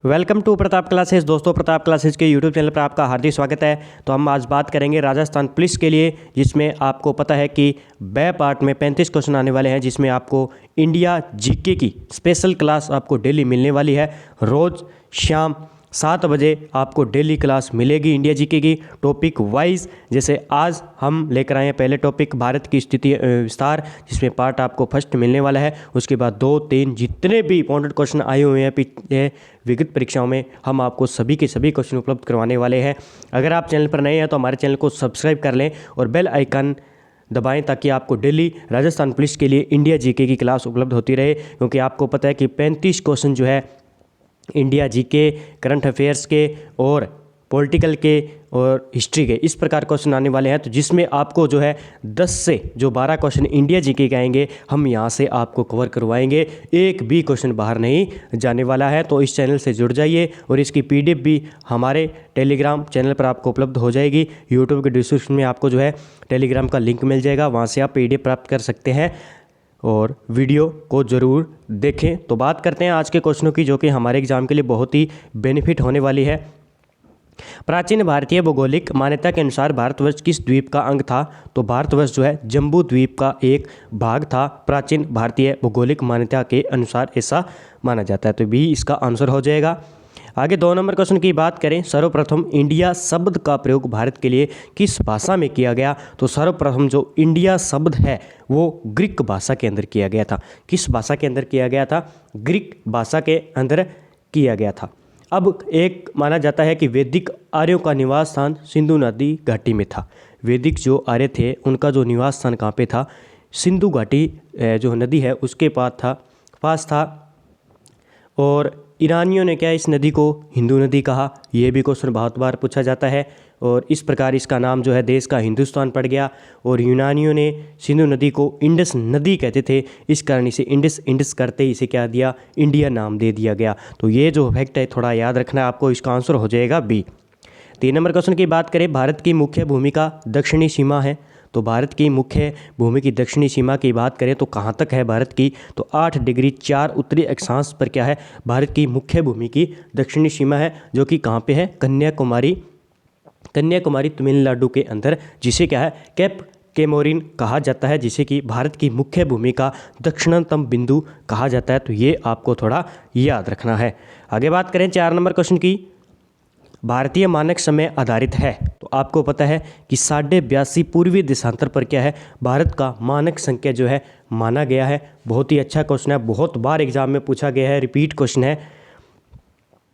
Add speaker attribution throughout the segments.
Speaker 1: Welcome to Pratap classes. दोस्तों, Pratap classes के YouTube channel पर आपका हार्दिक स्वागत है। तो हम आज बात करेंगे राजस्थान पुलिस के लिए, जिसमें आपको पता है कि ब पार्ट में 35 क्वेश्चन आने वाले हैं, जिसमें आपको इंडिया जीके की स्पेशल क्लास आपको डेली मिलने वाली है। रोज़ शाम 7 बजे आपको डेली क्लास मिलेगी इंडिया जीके की टॉपिक वाइज। जैसे आज हम लेकर आए हैं पहले टॉपिक भारत की स्थिति विस्तार, जिसमें पार्ट आपको फर्स्ट मिलने वाला है। उसके बाद 2, 3 जितने भी इंपॉर्टेंट क्वेश्चन आए हुए हैं पिछले विगत परीक्षाओं में, हम आपको सभी के सभी क्वेश्चन उपलब्ध करवाने वाले हैं। अगर आप चैनल पर नए हैं तो हमारे चैनल को सब्सक्राइब कर लें और बेल आइकन दबाएं, ताकि आपको डेली राजस्थान पुलिस के लिए इंडिया जीके की क्लास उपलब्ध होती रहे। क्योंकि आपको पता है कि 35 क्वेश्चन जो है इंडिया जीके, करंट अफेयर्स के और पॉलिटिकल के और हिस्ट्री के, इस प्रकार क्वेश्चन आने वाले हैं। तो जिसमें आपको जो है 10 से जो 12 क्वेश्चन इंडिया जीके के आएंगे, हम यहाँ से आपको कवर करवाएंगे। एक भी क्वेश्चन बाहर नहीं जाने वाला है। तो इस चैनल से जुड़ जाइए और इसकी पीडीएफ भी हमारे टेलीग्राम चैनल पर आपको उपलब्ध हो जाएगी। यूट्यूब के डिस्क्रिप्शन में आपको जो है टेलीग्राम का लिंक मिल जाएगा, वहाँ से आप पीडीएफ प्राप्त कर सकते हैं और वीडियो को ज़रूर देखें। तो बात करते हैं आज के क्वेश्चनों की, जो कि हमारे एग्जाम के लिए बहुत ही बेनिफिट होने वाली है। प्राचीन भारतीय भौगोलिक मान्यता के अनुसार भारतवर्ष किस द्वीप का अंग था? तो भारतवर्ष जो है जम्बू द्वीप का एक भाग था। प्राचीन भारतीय भौगोलिक मान्यता के अनुसार ऐसा माना जाता है। तो बी इसका आंसर हो जाएगा। आगे 2 नंबर क्वेश्चन की बात करें, सर्वप्रथम इंडिया शब्द का प्रयोग भारत के लिए किस भाषा में किया गया? तो सर्वप्रथम जो इंडिया शब्द है वो ग्रीक भाषा के अंदर किया गया था। किस भाषा के अंदर किया गया था? ग्रीक भाषा के अंदर किया गया था। अब एक माना जाता है कि वैदिक आर्यों का निवास स्थान सिंधु नदी घाटी में था। वैदिक जो आर्य थे उनका जो निवास स्थान कहाँ पे था? सिंधु घाटी जो नदी है उसके पास था। और ईरानियों ने क्या इस नदी को हिंदू नदी कहा? यह भी क्वेश्चन बहुत बार पूछा जाता है। और इस प्रकार इसका नाम जो है देश का हिंदुस्तान पड़ गया। और यूनानियों ने सिंधु नदी को इंडस नदी कहते थे, इस कारण इसे इंडस करते ही इसे क्या दिया? इंडिया नाम दे दिया गया। तो ये जो फैक्ट है थोड़ा याद रखना है आपको। इसका आंसर हो जाएगा बी। 3 नंबर क्वेश्चन की बात करें, भारत की मुख्य भूमिका दक्षिणी सीमा है। तो भारत की मुख्य भूमि की दक्षिणी सीमा की बात करें तो कहाँ तक है भारत की? तो 8 डिग्री 4 उत्तरी अक्षांश पर क्या है? भारत की मुख्य भूमि की दक्षिणी सीमा है, जो कि कहाँ पे है? कन्याकुमारी तमिलनाडु के अंदर, जिसे क्या है? कैप केमोरिन कहा जाता है, जिसे कि भारत की मुख्य भूमि का दक्षिणतम बिंदु कहा जाता है। तो ये आपको थोड़ा याद रखना है। आगे बात करें 4 नंबर क्वेश्चन की, भारतीय मानक समय आधारित है। तो आपको पता है कि 82.5 पूर्वी देशांतर पर क्या है? भारत का मानक संख्या जो है माना गया है। बहुत ही अच्छा क्वेश्चन है, बहुत बार एग्जाम में पूछा गया है, रिपीट क्वेश्चन है।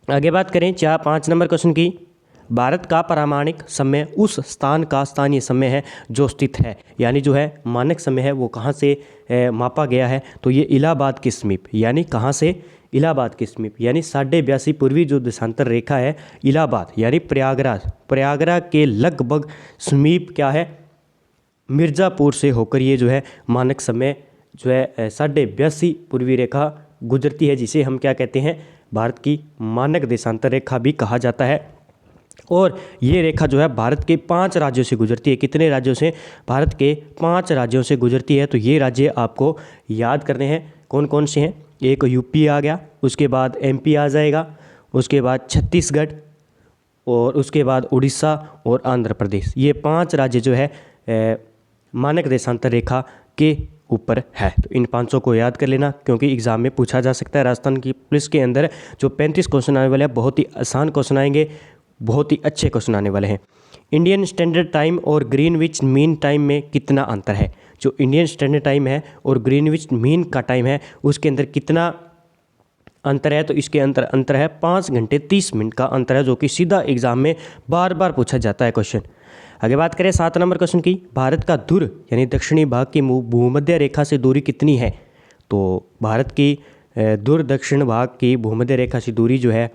Speaker 1: आगे बात करें 5 नंबर क्वेश्चन की, भारत का प्रामाणिक समय उस स्थान का स्थानीय समय है जो स्थित है। यानी जो है मानक समय है वो कहाँ से मापा गया है? तो ये इलाहाबाद के समीप। यानी कहाँ से? इलाहाबाद के समीप। यानी 82.5 पूर्वी जो देशांतर रेखा है इलाहाबाद यानी प्रयागराज के लगभग समीप क्या है? मिर्ज़ापुर से होकर ये जो है मानक समय जो है 82.5 पूर्वी रेखा गुजरती है, जिसे हम क्या कहते हैं? भारत की मानक देशांतर रेखा भी कहा जाता है। और ये रेखा जो है भारत के 5 राज्यों से गुजरती है। कितने राज्यों से? भारत के 5 राज्यों से गुजरती है। तो ये राज्य आपको याद करने हैं। कौन कौन से हैं? एक यूपी आ गया, उसके बाद एमपी आ जाएगा, उसके बाद छत्तीसगढ़, और उसके बाद उड़ीसा और आंध्र प्रदेश। ये 5 राज्य जो है मानक देशांतर रेखा के ऊपर है। तो इन 500 को याद कर लेना, क्योंकि एग्जाम में पूछा जा सकता है। राजस्थान की पुलिस के अंदर जो 35 क्वेश्चन आने वाले हैं, बहुत ही आसान क्वेश्चन आएंगे, बहुत ही अच्छे क्वेश्चन आने वाले हैं। इंडियन स्टैंडर्ड टाइम और ग्रीनविच मीन टाइम में कितना अंतर है? जो इंडियन स्टैंडर्ड टाइम है और ग्रीनविच मीन का टाइम है, उसके अंदर कितना अंतर है? तो इसके अंतर है 5 घंटे 30 मिनट का अंतर है, जो कि सीधा एग्जाम में बार बार पूछा जाता है क्वेश्चन। आगे बात करें 7 नंबर क्वेश्चन की, भारत का ध्रुव यानी दक्षिणी भाग की भूमध्य रेखा से दूरी कितनी है? तो भारत की ध्रुव दक्षिण भाग की भूमध्य रेखा से दूरी जो है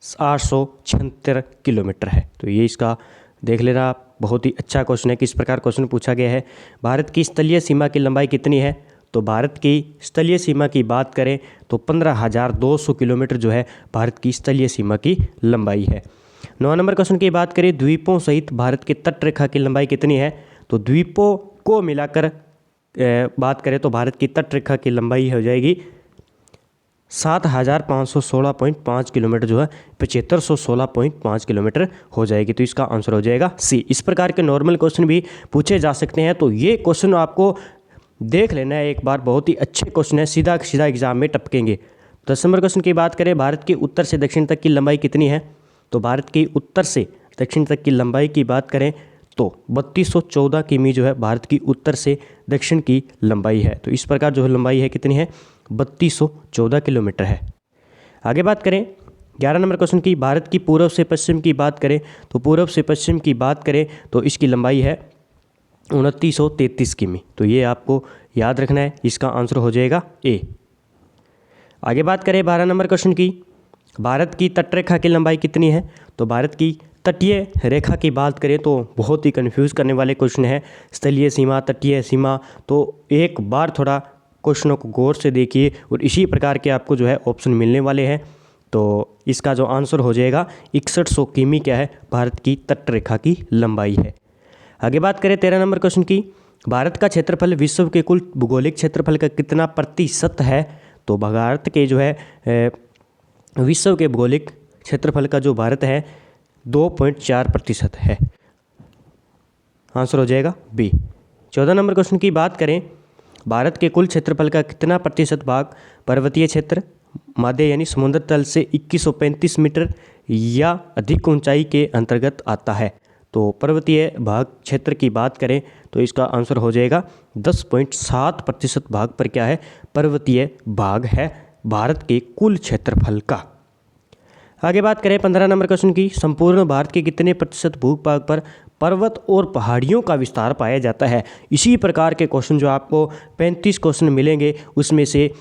Speaker 1: 876 किलोमीटर है। तो ये इसका देख लेना, बहुत ही अच्छा क्वेश्चन है। किस प्रकार क्वेश्चन पूछा गया है? भारत की स्थलीय सीमा की लंबाई कितनी है? तो भारत की स्थलीय सीमा की बात करें तो 15,200 किलोमीटर जो है भारत की स्थलीय सीमा की लंबाई है। 9 नंबर क्वेश्चन की बात करें, द्वीपों सहित भारत की तट रेखा की लंबाई कितनी है? तो द्वीपों को मिलाकर बात करें तो भारत की तट रेखा की लंबाई हो जाएगी 7516.5 किलोमीटर जो है 7516.5 किलोमीटर हो जाएगी। तो इसका आंसर हो जाएगा सी। इस प्रकार के नॉर्मल क्वेश्चन भी पूछे जा सकते हैं, तो ये क्वेश्चन आपको देख लेना है एक बार, बहुत ही अच्छे क्वेश्चन है, सीधा सीधा एग्जाम में टपकेंगे। 10 नंबर क्वेश्चन की बात करें, भारत के उत्तर से दक्षिण तक की लंबाई कितनी है? तो भारत की उत्तर से दक्षिण तक की लंबाई की बात करें तो 3214 किमी जो है भारत की उत्तर से दक्षिण की लंबाई है। तो इस प्रकार जो लंबाई है कितनी है? 3214 किलोमीटर है। आगे बात करें 11 नंबर क्वेश्चन की, भारत की पूर्व से पश्चिम की बात करें तो पूर्व से पश्चिम की बात करें तो इसकी लंबाई है 2933 किमी। तो ये आपको याद रखना है, इसका आंसर हो जाएगा ए। आगे बात करें 12 नंबर क्वेश्चन की, भारत की तटरेखा की लंबाई कितनी है? तो भारत की तटीय रेखा की बात करें तो बहुत ही कंफ्यूज करने वाले क्वेश्चन है, स्थलीय सीमा, तटीय सीमा। तो एक बार थोड़ा क्वेश्चनों को गौर से देखिए और इसी प्रकार के आपको जो है ऑप्शन मिलने वाले हैं। तो इसका जो आंसर हो जाएगा 6100 किमी क्या है? भारत की तटरेखा की लंबाई है। आगे बात करें 13 नंबर क्वेश्चन की, भारत का क्षेत्रफल विश्व के कुल भौगोलिक क्षेत्रफल का कितना प्रतिशत है? तो भारत के जो है विश्व के भौगोलिक क्षेत्रफल का जो भारत है 2.4% है। आंसर हो जाएगा बी। 14 नंबर क्वेश्चन की बात करें, भारत के कुल क्षेत्रफल का कितना प्रतिशत भाग पर्वतीय क्षेत्र, माध्य यानी समुद्र तल से 2135 मीटर या अधिक ऊंचाई के अंतर्गत आता है? तो पर्वतीय भाग क्षेत्र की बात करें तो इसका आंसर हो जाएगा 10.7% भाग पर क्या है? पर्वतीय भाग है भारत के कुल क्षेत्रफल का। आगे बात करें 15 नंबर क्वेश्चन की, संपूर्ण भारत के कितने प्रतिशत भूभाग पर पर्वत और पहाड़ियों का विस्तार पाया जाता है? इसी प्रकार के क्वेश्चन जो आपको 35 क्वेश्चन मिलेंगे उसमें से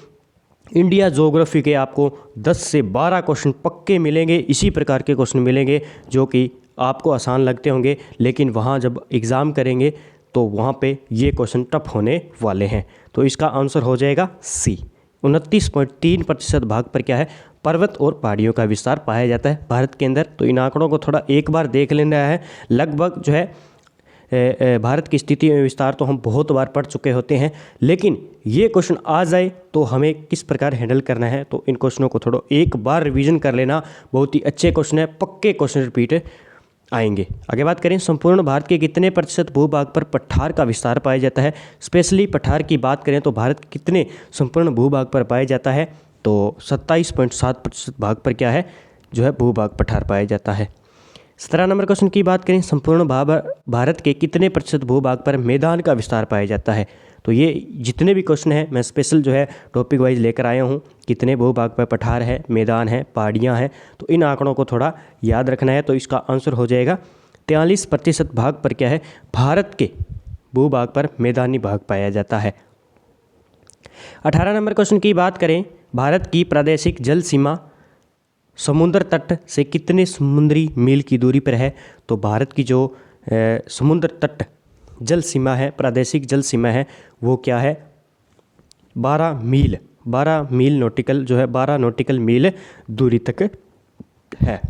Speaker 1: इंडिया ज्योग्राफी के आपको 10 से 12 क्वेश्चन पक्के मिलेंगे। इसी प्रकार के क्वेश्चन मिलेंगे जो कि आपको आसान लगते होंगे, लेकिन वहाँ जब एग्ज़ाम करेंगे तो वहाँ पे ये क्वेश्चन टफ होने वाले हैं। तो इसका आंसर हो जाएगा सी। 29.3% भाग पर क्या है? पर्वत और पहाड़ियों का विस्तार पाया जाता है भारत के अंदर। तो इन आंकड़ों को थोड़ा एक बार देख लेना है। लगभग जो है भारत की स्थिति में विस्तार तो हम बहुत बार पढ़ चुके होते हैं, लेकिन ये क्वेश्चन आ जाए तो हमें किस प्रकार हैंडल करना है, तो इन क्वेश्चनों को थोड़ा एक बार रिवीजन कर लेना। बहुत ही अच्छे क्वेश्चन है, पक्के क्वेश्चन रिपीट आएंगे। आगे बात करें, संपूर्ण भारत के कितने प्रतिशत भूभाग पर पठार का विस्तार पाया जाता है? स्पेशली पठार की बात करें तो भारत के कितने संपूर्ण भूभाग पर पाया जाता है? तो 27.7% भाग पर क्या है जो है भूभाग पठार पाया जाता है। 17 नंबर क्वेश्चन की बात करें, संपूर्ण भारत के कितने प्रतिशत भूभाग पर मैदान का विस्तार पाया जाता है? तो ये जितने भी क्वेश्चन हैं मैं स्पेशल जो है टॉपिक वाइज लेकर आया हूँ। कितने भूभाग पर पठार है, मैदान है, पहाड़ियाँ हैं, तो इन आंकड़ों को थोड़ा याद रखना है। तो इसका आंसर हो जाएगा 43% भाग पर क्या है? भारत के भूभाग पर मैदानी भाग पाया जाता है। 18 नंबर क्वेश्चन की बात करें, भारत की प्रादेशिक जल सीमा समुद्र तट से कितने समुद्री मील की दूरी पर है? तो भारत की जो समुद्र तट जल सीमा है, प्रादेशिक जल सीमा है, वो क्या है? 12 मील नॉटिकल जो है 12 नॉटिकल मील दूरी तक है।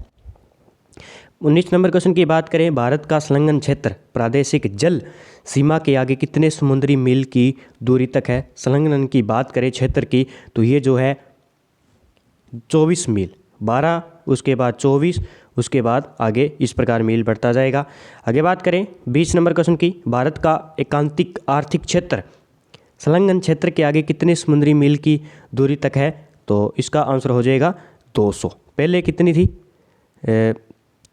Speaker 1: 19 नंबर क्वेश्चन की बात करें, भारत का संलग्न क्षेत्र प्रादेशिक जल सीमा के आगे कितने समुद्री मील की दूरी तक है? संलग्न की बात करें क्षेत्र की तो ये जो है 24 मील, 12 उसके बाद 24 उसके बाद आगे इस प्रकार मील बढ़ता जाएगा। आगे बात करें 20 नंबर क्वेश्चन की, भारत का एकांतिक आर्थिक क्षेत्र संलग्न क्षेत्र के आगे कितने समुद्री मील की दूरी तक है? तो इसका आंसर हो जाएगा 200। पहले कितनी थी?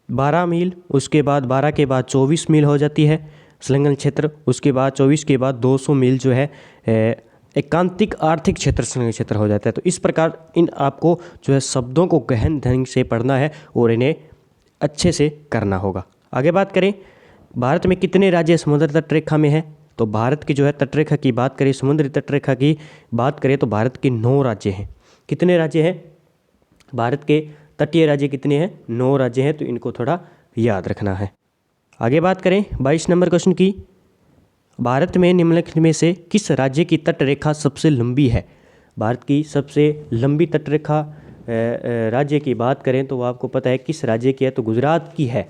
Speaker 1: 12 मील, उसके बाद 12 के बाद 24 मील हो जाती है संलग्न क्षेत्र, उसके बाद 24 के बाद 200 मील जो है एकांतिक आर्थिक क्षेत्र संलग्न क्षेत्र हो जाता है। तो इस प्रकार इन आपको जो है शब्दों को गहन ढंग से पढ़ना है और इन्हें अच्छे से करना होगा। आगे बात करें, भारत में कितने राज्य समुद्र तटरेखा में हैं? तो भारत की जो है तटरेखा की बात करें, समुद्री तटरेखा की बात करें तो भारत के 9 राज्य हैं। कितने राज्य हैं? भारत के तटीय राज्य कितने हैं? 9 राज्य हैं। तो इनको थोड़ा याद रखना है। आगे बात करें 22 नंबर क्वेश्चन की, भारत में निम्नलिखित में से किस राज्य की तटरेखा सबसे लंबी है? भारत की सबसे लंबी तटरेखा राज्य की बात करें तो आपको पता है किस राज्य की है? तो गुजरात की है।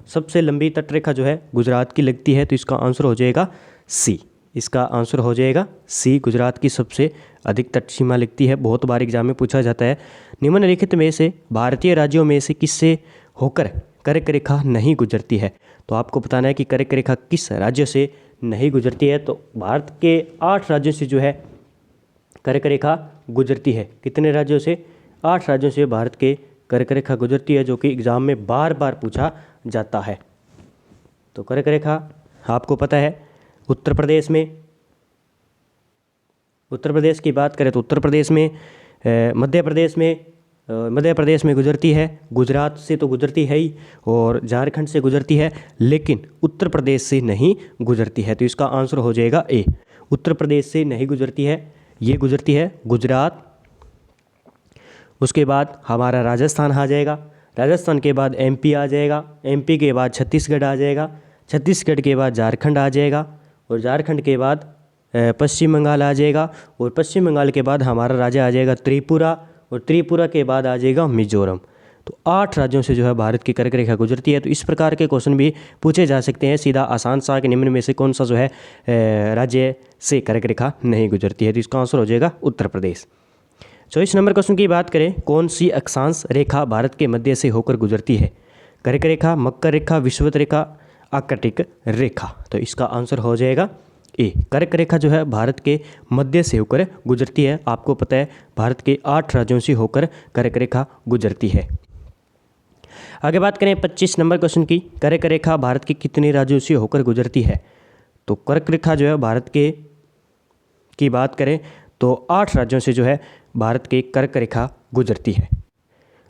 Speaker 1: सबसे लंबी तटरेखा जो है गुजरात की लगती है। तो इसका आंसर हो जाएगा सी। इसका आंसर हो जाएगा सी, गुजरात की सबसे अधिक तट सीमा लगती है। बहुत बार एग्जाम में पूछा जाता है। निम्नलिखित में से भारतीय राज्यों में से किससे होकर कर्क रेखा नहीं गुजरती है? तो आपको बताना है कि कर्क रेखा किस राज्य से नहीं गुजरती है। तो भारत के 8 राज्यों से जो है कर्क रेखा गुजरती है। कितने राज्यों से? 8 राज्यों से भारत के कर्क रेखा गुजरती है, जो कि एग्ज़ाम में बार बार पूछा जाता है। तो कर्क रेखा आपको पता है उत्तर प्रदेश की बात करें तो उत्तर प्रदेश में, मध्य प्रदेश में गुजरती है। गुजरात से तो गुजरती है ही, और झारखंड से गुजरती है, लेकिन उत्तर प्रदेश से नहीं गुजरती है। तो इसका आंसर हो जाएगा ए, उत्तर प्रदेश से नहीं गुजरती है। ये गुजरती है गुजरात, उसके बाद हमारा राजस्थान आ जाएगा, राजस्थान के बाद एमपी आ जाएगा, एमपी के बाद छत्तीसगढ़ आ जाएगा, छत्तीसगढ़ के बाद झारखंड आ जाएगा, और झारखंड के बाद पश्चिम बंगाल आ जाएगा, और पश्चिम बंगाल के बाद हमारा राज्य आ जाएगा त्रिपुरा, और त्रिपुरा के बाद आ जाएगा मिजोरम। तो 8 राज्यों से जो है भारत की कर्क रेखा गुजरती है। तो इस प्रकार के क्वेश्चन भी पूछे जा सकते हैं। सीधा आसान सा कि निम्न में से कौन सा जो है राज्य से कर्क रेखा नहीं गुजरती है? तो इसका आंसर हो जाएगा उत्तर प्रदेश। 24 नंबर क्वेश्चन की बात करें, कौन सी अक्षांश रेखा भारत के मध्य से होकर गुजरती है? कर्क रेखा, मकर रेखा, विषुवत रेखा, आर्कटिक रेखा। तो इसका आंसर हो जाएगा ए, कर्क रेखा जो है भारत के मध्य से होकर गुजरती है। आपको पता है भारत के 8 राज्यों से होकर कर्क रेखा गुजरती है। आगे बात करें 25 नंबर क्वेश्चन की, कर्क रेखा भारत के कितने राज्यों से होकर गुजरती है? तो कर्क रेखा जो है भारत के की बात करें तो 8 राज्यों से जो है भारत के कर्क रेखा गुजरती है।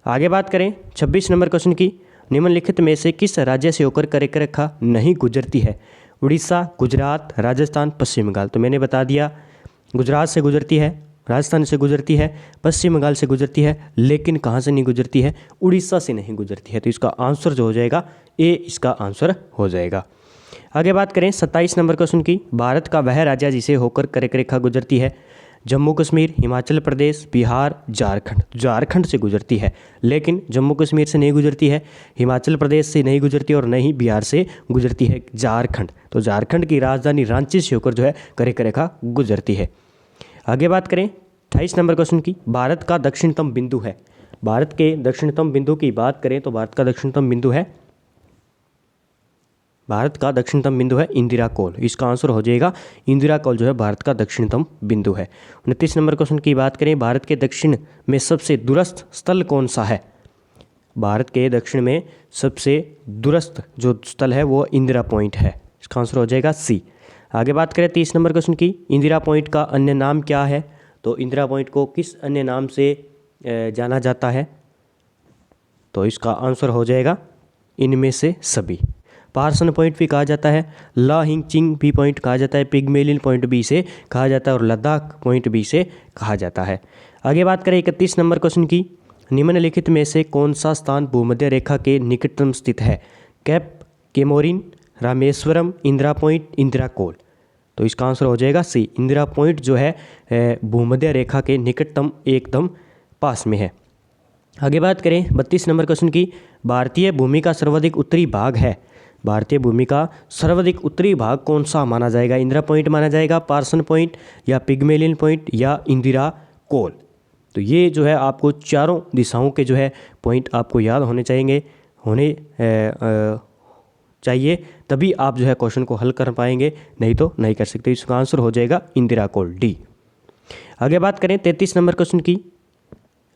Speaker 1: आगे बात करें 26 नंबर क्वेश्चन की, निम्नलिखित में से किस राज्य से होकर कर्क रेखा नहीं गुजरती है? उड़ीसा, गुजरात, राजस्थान, पश्चिम बंगाल। तो मैंने बता दिया गुजरात से गुजरती है, राजस्थान से गुजरती है, पश्चिम बंगाल से गुजरती है, लेकिन कहाँ से नहीं गुजरती है? उड़ीसा से नहीं गुजरती है। तो इसका आंसर जो हो जाएगा ए, इसका आंसर हो जाएगा। आगे बात करें 27 नंबर क्वेश्चन की, भारत का वह राज्य जिसे होकर कर्क रेखा गुजरती है? जम्मू कश्मीर, हिमाचल प्रदेश, बिहार, झारखंड। झारखंड से गुजरती है, लेकिन जम्मू कश्मीर से नहीं गुजरती है, हिमाचल प्रदेश से नहीं गुजरती, और नहीं बिहार से गुजरती है झारखंड। तो झारखंड की राजधानी रांची से होकर जो है कर्क रेखा गुजरती है। आगे बात करें 28 नंबर क्वेश्चन की, भारत का दक्षिणतम बिंदु है। भारत के दक्षिणतम बिंदु की बात करें तो भारत का दक्षिणतम बिंदु है इंदिरा कोल। इसका आंसर हो जाएगा इंदिरा कोल जो है भारत का दक्षिणतम बिंदु है। 29 नंबर क्वेश्चन की बात करें, भारत के दक्षिण में सबसे दूरस्थ स्थल कौन सा है? भारत के दक्षिण में सबसे दूरस्थ जो स्थल है वो इंदिरा पॉइंट है। इसका आंसर हो जाएगा सी। आगे बात करें 30 नंबर क्वेश्चन की, इंदिरा पॉइंट का अन्य नाम क्या है? तो इंदिरा पॉइंट को किस अन्य नाम से जाना जाता है? तो इसका आंसर हो जाएगा इनमें से सभी। पार्सन पॉइंट भी कहा जाता है, ला हिंग चिंग भी पॉइंट कहा जाता है, पिग्मेलिन पॉइंट भी से कहा जाता है, और लद्दाख पॉइंट भी से कहा जाता है। आगे बात करें 31 नंबर क्वेश्चन की, निम्नलिखित में से कौन सा स्थान भूमध्य रेखा के निकटतम स्थित है? Cap Comorin, Rameswaram, Indira point, Indira कोल। तो इसका आंसर हो जाएगा सी, इंदिरा पॉइंट जो है भूमध्य रेखा के निकटतम एकदम पास में है। आगे बात करें 32 नंबर क्वेश्चन की, भारतीय भूमि का सर्वाधिक उत्तरी भाग है। भारतीय भूमि का सर्वाधिक उत्तरी भाग कौन सा माना जाएगा? इंदिरा पॉइंट माना जाएगा, पार्सन पॉइंट, या पिग्मेलिन पॉइंट, या इंदिरा कोल। तो ये जो है आपको चारों दिशाओं के जो है पॉइंट आपको याद होने चाहिए, तभी आप जो है क्वेश्चन को हल कर पाएंगे, नहीं तो नहीं कर सकते। इसका आंसर हो जाएगा इंदिरा कोल, डी। आगे बात करें 33 नंबर क्वेश्चन की,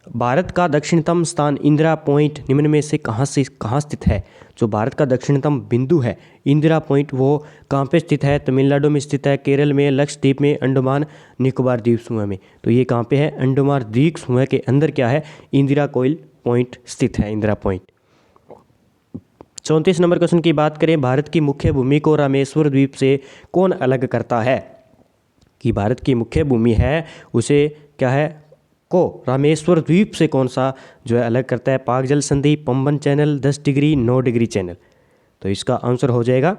Speaker 1: भारत का दक्षिणतम स्थान इंदिरा पॉइंट निम्न में से कहाँ स्थित है? जो भारत का दक्षिणतम बिंदु है इंदिरा पॉइंट, वो कहाँ पे स्थित है? तमिलनाडु में स्थित है, केरल में, लक्षद्वीप में, अंडमान निकोबार द्वीप समूह में। तो ये कहाँ पे है? अंडमान द्वीप समूह के अंदर क्या है? इंदिरा कोयल पॉइंट स्थित है, इंदिरा पॉइंट। 34 नंबर क्वेश्चन की बात करें, भारत की मुख्य भूमि को रामेश्वर द्वीप से कौन अलग करता है? कि भारत की मुख्य भूमि है उसे क्या है को रामेश्वर द्वीप से कौन सा जो है अलग करता है? पाक जल संधि, Pamban channel, 10 degree, 9 degree channel. तो इसका आंसर हो जाएगा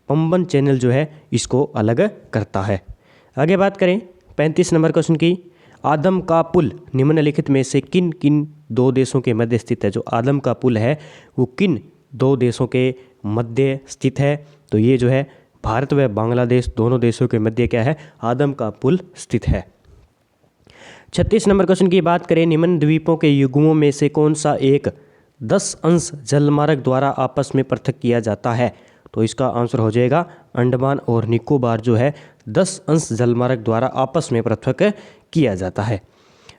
Speaker 1: पंबन चैनल जो है इसको अलग करता है। आगे बात करें 35 नंबर क्वेश्चन की, आदम का पुल निम्नलिखित में से किन किन 2 देशों के मध्य स्थित है? जो आदम का पुल है वो किन 2 देशों के मध्य स्थित है? तो ये जो है भारत व बांग्लादेश दोनों देशों के मध्य क्या है, आदम का पुल स्थित है। 36 नंबर क्वेश्चन की बात करें, निम्न द्वीपों के युग्मों में से कौन सा एक 10 अंश जलमार्ग द्वारा आपस में पृथक किया जाता है? तो इसका आंसर हो जाएगा अंडमान और निकोबार जो है 10 अंश जलमार्ग द्वारा आपस में पृथक किया जाता है।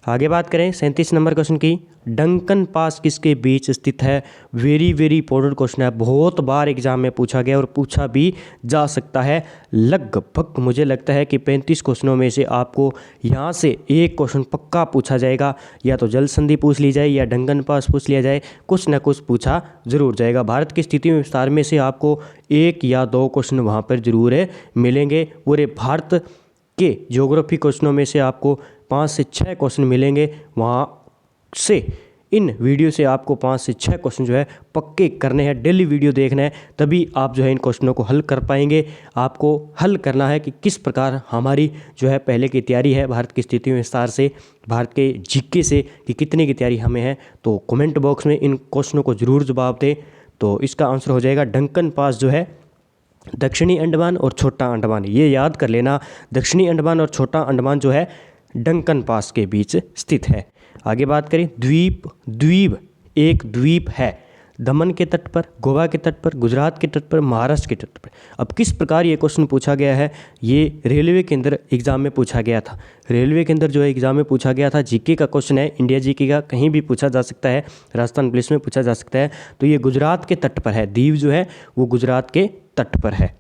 Speaker 1: आगे बात करें 37 नंबर क्वेश्चन की, डंकन पास किसके बीच स्थित है? वेरी वेरी इंपॉर्टेंट क्वेश्चन है, बहुत बार एग्जाम में पूछा गया और पूछा भी जा सकता है। लगभग मुझे लगता है कि 35 क्वेश्चनों में से आपको यहाँ से एक क्वेश्चन पक्का पूछा जाएगा, या तो जल संधि पूछ ली जाए या डंकन पास पूछ लिया जाए, कुछ ना कुछ पूछा जरूर जाएगा। भारत की स्थिति में विस्तार में से आपको 1 या 2 क्वेश्चन वहाँ पर जरूर मिलेंगे। पूरे भारत के ज्योग्राफी क्वेश्चनों में से आपको 5 से 6 क्वेश्चन मिलेंगे, वहाँ से इन वीडियो से आपको 5 से 6 क्वेश्चन जो है पक्के करने हैं, डेली वीडियो देखना है, तभी आप जो है इन क्वेश्चनों को हल कर पाएंगे। आपको हल करना है कि किस प्रकार हमारी जो है पहले की तैयारी है भारत की स्थिति में विस्तार से, भारत के जीके से, कि कितने की तैयारी हमें है। तो कमेंट बॉक्स में इन क्वेश्चनों को ज़रूर जवाब दें। तो इसका आंसर हो जाएगा डंकन पास जो है दक्षिणी अंडमान और छोटा अंडमान, ये याद कर लेना। दक्षिणी अंडमान और छोटा अंडमान जो है डंकन पास के बीच स्थित है। आगे बात करें द्वीप एक द्वीप है दमन के तट पर, गोवा के तट पर, गुजरात के तट पर, महाराष्ट्र के तट पर। अब किस प्रकार ये क्वेश्चन पूछा गया है, ये रेलवे के अंदर एग्जाम में पूछा गया था। रेलवे के अंदर जो है एग्जाम में पूछा गया था, जीके का क्वेश्चन है, इंडिया जीके का, कहीं भी पूछा जा सकता है, राजस्थान पुलिस में पूछा जा सकता है। तो ये गुजरात के तट पर है, दीव जो है वो गुजरात के तट पर है।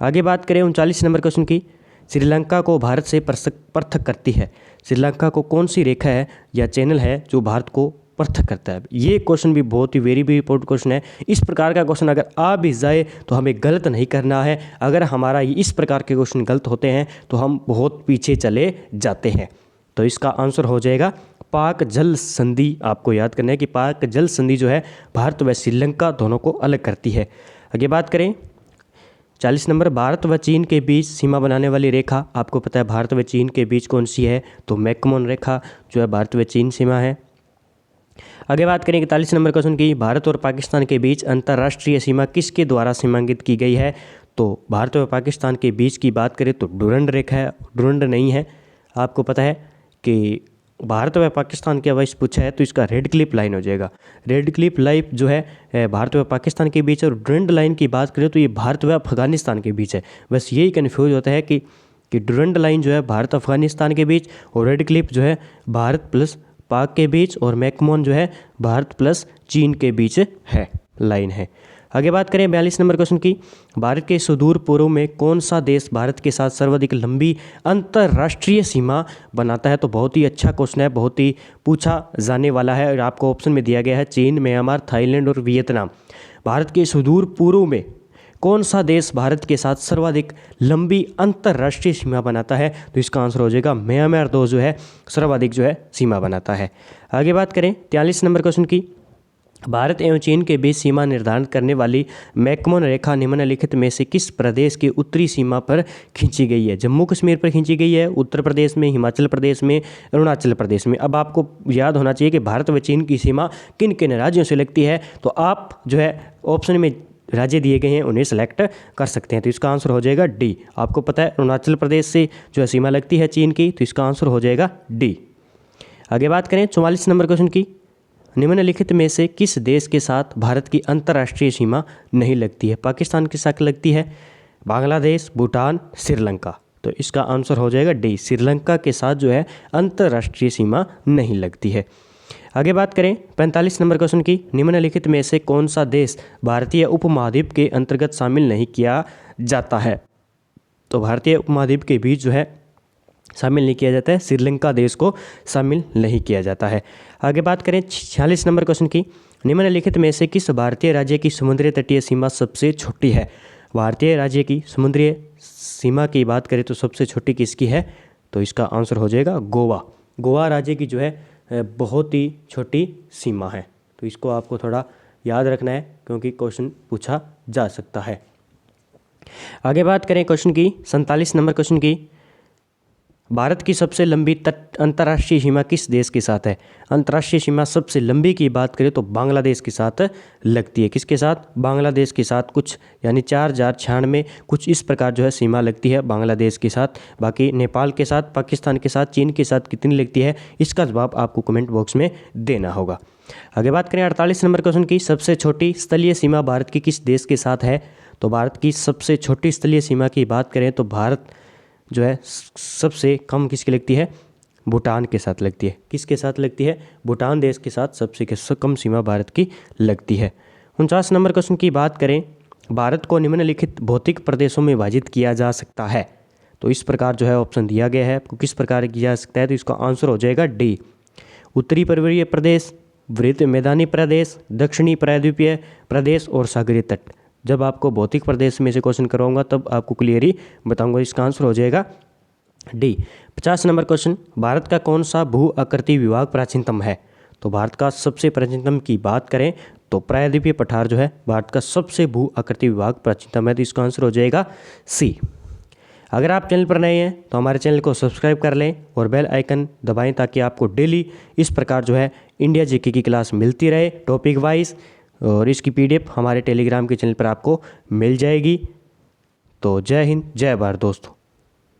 Speaker 1: आगे बात करें 39 नंबर क्वेश्चन की, श्रीलंका को भारत से पृथक करती है। श्रीलंका को कौन सी रेखा है या चैनल है जो भारत को पृथक करता है? ये क्वेश्चन भी बहुत ही वेरी इंपॉर्टेंट क्वेश्चन है। इस प्रकार का क्वेश्चन अगर आ भी जाए तो हमें गलत नहीं करना है। अगर हमारा इस प्रकार के क्वेश्चन गलत होते हैं तो हम बहुत पीछे चले जाते हैं। तो इसका आंसर हो जाएगा पाक जल संधि। आपको याद करना है कि पाक जल संधि जो है भारत व श्रीलंका दोनों को अलग करती है। आगे बात करें 40 नंबर, भारत व चीन के बीच सीमा बनाने वाली रेखा, आपको पता है भारत व चीन के बीच कौन सी है? तो मैकमोहन रेखा जो है भारत व चीन सीमा है। आगे बात करें 41 नंबर क्वेश्चन की, भारत और पाकिस्तान के बीच अंतर्राष्ट्रीय सीमा किसके द्वारा सीमांकित की गई है? तो भारत और पाकिस्तान के बीच की बात करें तो डुरंड रेखा है, डुरंड नहीं है। आपको पता है कि भारत व पाकिस्तान के अवश्य पूछा है तो इसका रेड क्लिप लाइन हो जाएगा। रेड क्लिप लाइन जो है भारत व पाकिस्तान के बीच है, और डुरंड लाइन की बात करें तो ये भारत व अफगानिस्तान के बीच है। बस यही कन्फ्यूज होता है कि डुरंड लाइन जो है भारत अफगानिस्तान के बीच, और रेड क्लिप जो है भारत प्लस पाक के बीच, और मैकमोहन जो है भारत प्लस चीन के बीच है, लाइन है। आगे बात करें 42 नंबर क्वेश्चन की, भारत के सुदूर पूर्व में कौन सा देश भारत के साथ सर्वाधिक लंबी अंतर्राष्ट्रीय सीमा बनाता है? तो बहुत ही अच्छा क्वेश्चन है, बहुत ही पूछा जाने वाला है, और आपको ऑप्शन में दिया गया है चीन, म्यांमार, थाईलैंड और वियतनाम। भारत के सुदूर पूर्व में कौन सा देश भारत के साथ सर्वाधिक लंबी अंतर्राष्ट्रीय सीमा बनाता है? तो इसका आंसर हो जाएगा म्यांमार दो जो है सर्वाधिक जो है सीमा बनाता है। आगे बात करें 43 नंबर क्वेश्चन की, भारत एवं चीन के बीच सीमा निर्धारित करने वाली मैकमोहन रेखा निम्नलिखित में से किस प्रदेश की उत्तरी सीमा पर खींची गई है? जम्मू कश्मीर पर खींची गई है, उत्तर प्रदेश में, हिमाचल प्रदेश में, अरुणाचल प्रदेश में। अब आपको याद होना चाहिए कि भारत व चीन की सीमा किन किन राज्यों से लगती है, तो आप जो है ऑप्शन में राज्य दिए गए हैं उन्हें सेलेक्ट कर सकते हैं। तो इसका आंसर हो जाएगा डी। आपको पता है अरुणाचल प्रदेश से जो है सीमा लगती है चीन की, तो इसका आंसर हो जाएगा डी। आगे बात करें 44 नंबर क्वेश्चन की, निम्नलिखित में से किस देश के साथ भारत की अंतर्राष्ट्रीय सीमा नहीं लगती है? पाकिस्तान के साथ लगती है, बांग्लादेश, भूटान, श्रीलंका। तो इसका आंसर हो जाएगा डी, श्रीलंका के साथ जो है अंतर्राष्ट्रीय सीमा नहीं लगती है। आगे बात करें 45 नंबर क्वेश्चन की, निम्नलिखित में से कौन सा देश भारतीय उपमहाद्वीप के अंतर्गत शामिल नहीं किया जाता है? तो भारतीय उपमहाद्वीप के बीच जो है शामिल नहीं किया जाता है, श्रीलंका देश को शामिल नहीं किया जाता है। आगे बात करें 46 नंबर क्वेश्चन की, निम्नलिखित में से किस भारतीय राज्य की समुद्री तटीय सीमा सबसे छोटी है? भारतीय राज्य की समुद्री सीमा की बात करें तो सबसे छोटी किसकी है? तो इसका आंसर हो जाएगा गोवा। गोवा राज्य की जो है बहुत ही छोटी सीमा है। तो इसको आपको थोड़ा याद रखना है क्योंकि क्वेश्चन पूछा जा सकता है। आगे बात करें क्वेश्चन की 47 नंबर क्वेश्चन की, भारत की सबसे लंबी अंतर्राष्ट्रीय सीमा किस देश के साथ है? अंतर्राष्ट्रीय सीमा सबसे लंबी की बात करें तो बांग्लादेश के साथ लगती है। किसके साथ? बांग्लादेश के साथ। कुछ यानी 4096 कुछ इस प्रकार जो है सीमा लगती है बांग्लादेश के साथ। बाकी नेपाल के साथ, पाकिस्तान के साथ, चीन के साथ कितनी लगती है, इसका जवाब आपको कमेंट बॉक्स में देना होगा। आगे बात करें 48 नंबर क्वेश्चन की, सबसे छोटी स्थलीय सीमा भारत की किस देश के साथ है? तो भारत की सबसे छोटी स्थलीय सीमा की बात करें तो भारत जो है सबसे कम किसकी लगती है? भूटान के साथ लगती है। किसके साथ लगती है? भूटान देश के साथ सबसे कम सीमा भारत की लगती है। 49 नंबर क्वेश्चन की बात करें, भारत को निम्नलिखित भौतिक प्रदेशों में विभाजित किया जा सकता है। तो इस प्रकार जो है ऑप्शन दिया गया है आपको, किस प्रकार किया जा सकता है, तो इसका आंसर हो जाएगा डी, उत्तरी पर्वतीय प्रदेश, वृत्त मैदानी प्रदेश, दक्षिणी प्रायद्वीपीय प्रदेश और सागरीय तट। जब आपको भौतिक प्रदेश में से क्वेश्चन कराऊंगा तब आपको क्लियर ही बताऊंगा, इसका आंसर हो जाएगा डी। 50 नंबर क्वेश्चन, भारत का कौन सा भू आकृति विभाग प्राचीनतम है? तो भारत का सबसे प्राचीनतम की बात करें तो प्रायद्वीपीय पठार जो है भारत का सबसे भू आकृति विभाग प्राचीनतम है, तो इसका आंसर हो जाएगा सी। अगर आप चैनल पर नए हैं तो हमारे चैनल को सब्सक्राइब कर लें और बेल आइकन दबाएं ताकि आपको डेली इस प्रकार जो है इंडिया जीके की क्लास मिलती रहे टॉपिक वाइज, और इसकी पीडीएफ हमारे टेलीग्राम के चैनल पर आपको मिल जाएगी। तो जय हिंद, जय भारत दोस्तों।